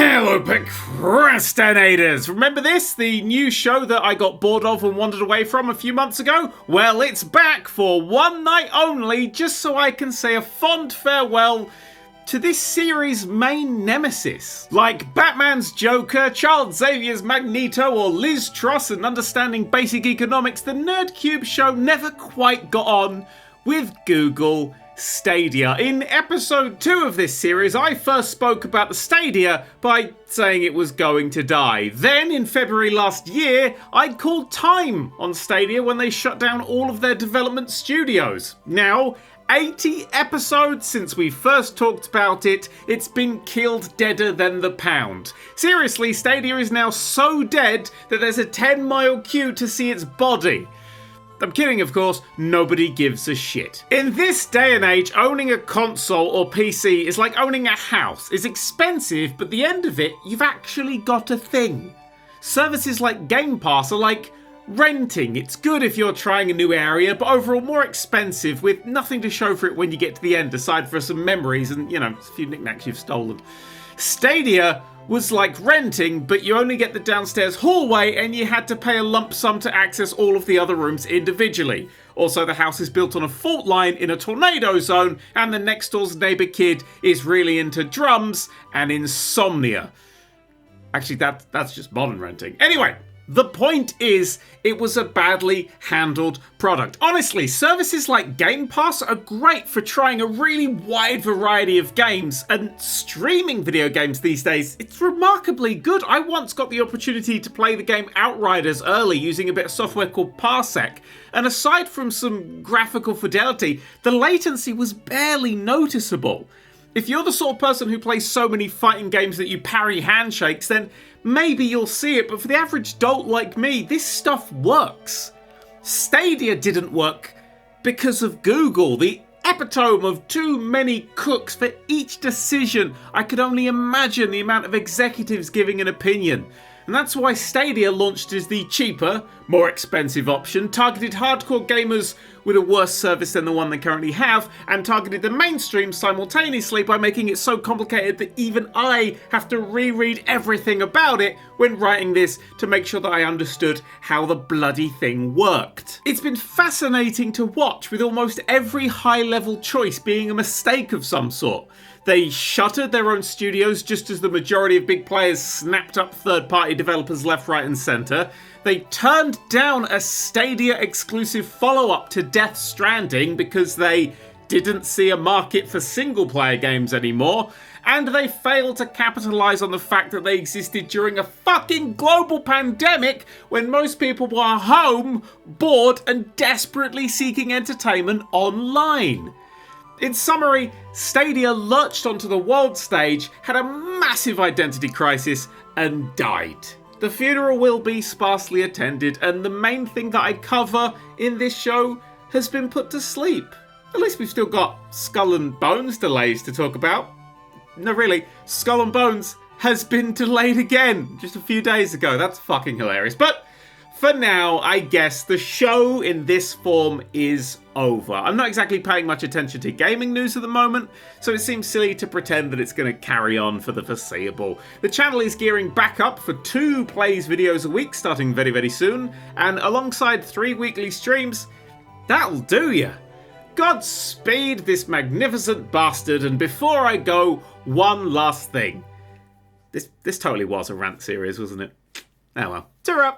Hello, procrastinators! Remember this? The new show that I got bored of and wandered away from a few months ago? Well, it's back for one night only, just so I can say a fond farewell to this series' main nemesis. Like Batman's Joker, Charles Xavier's Magneto, or Liz Truss in Understanding Basic Economics, the Nerd³ show never quite got on with Google Stadia. In episode 2 of this series, I first spoke about the Stadia by saying it was going to die. Then, in February last year, I called time on Stadia when they shut down all of their development studios. Now, 80 episodes since we first talked about it, it's been killed deader than the pound. Seriously, Stadia is now so dead that there's a 10-mile queue to see its body. I'm kidding, of course, nobody gives a shit. In this day and age, owning a console or PC is like owning a house. It's expensive, but at the end of it, you've actually got a thing. Services like Game Pass are like renting. It's good if you're trying a new area, but overall more expensive with nothing to show for it when you get to the end, aside for some memories and, you know, a few knickknacks you've stolen. Stadia was like renting, but you only get the downstairs hallway and you had to pay a lump sum to access all of the other rooms individually. Also, the house is built on a fault line in a tornado zone, and the next door's neighbor kid is really into drums and insomnia. Actually, that's just modern renting. Anyway, the point is, it was a badly handled product. Honestly, services like Game Pass are great for trying a really wide variety of games, and streaming video games these days, it's remarkably good. I once got the opportunity to play the game Outriders early using a bit of software called Parsec, and aside from some graphical fidelity, the latency was barely noticeable. If you're the sort of person who plays so many fighting games that you parry handshakes, then maybe you'll see it, but for the average dolt like me, this stuff works. Stadia didn't work because of Google, the epitome of too many cooks for each decision. I could only imagine the amount of executives giving an opinion. And that's why Stadia launched as the cheaper, more expensive option, targeted hardcore gamers with a worse service than the one they currently have, and targeted the mainstream simultaneously by making it so complicated that even I have to reread everything about it when writing this to make sure that I understood how the bloody thing worked. It's been fascinating to watch, with almost every high-level choice being a mistake of some sort. They shuttered their own studios just as the majority of big players snapped up third-party developers left, right and centre. They turned down a Stadia-exclusive follow-up to Death Stranding because they didn't see a market for single-player games anymore. And they failed to capitalise on the fact that they existed during a fucking global pandemic when most people were home, bored and desperately seeking entertainment online. In summary, Stadia lurched onto the world stage, had a massive identity crisis, and died. The funeral will be sparsely attended, and the main thing that I cover in this show has been put to sleep. At least we've still got Skull and Bones delays to talk about. No, really, Skull and Bones has been delayed again just a few days ago. That's fucking hilarious. But for now, I guess the show in this form is over. I'm not exactly paying much attention to gaming news at the moment, so it seems silly to pretend that it's going to carry on for the foreseeable. The channel is gearing back up for 2 plays videos a week starting very, very soon, and alongside 3 weekly streams, that'll do ya. Godspeed this magnificent bastard, and before I go, one last thing. This totally was a rant series, wasn't it? Oh well. Ta-ra!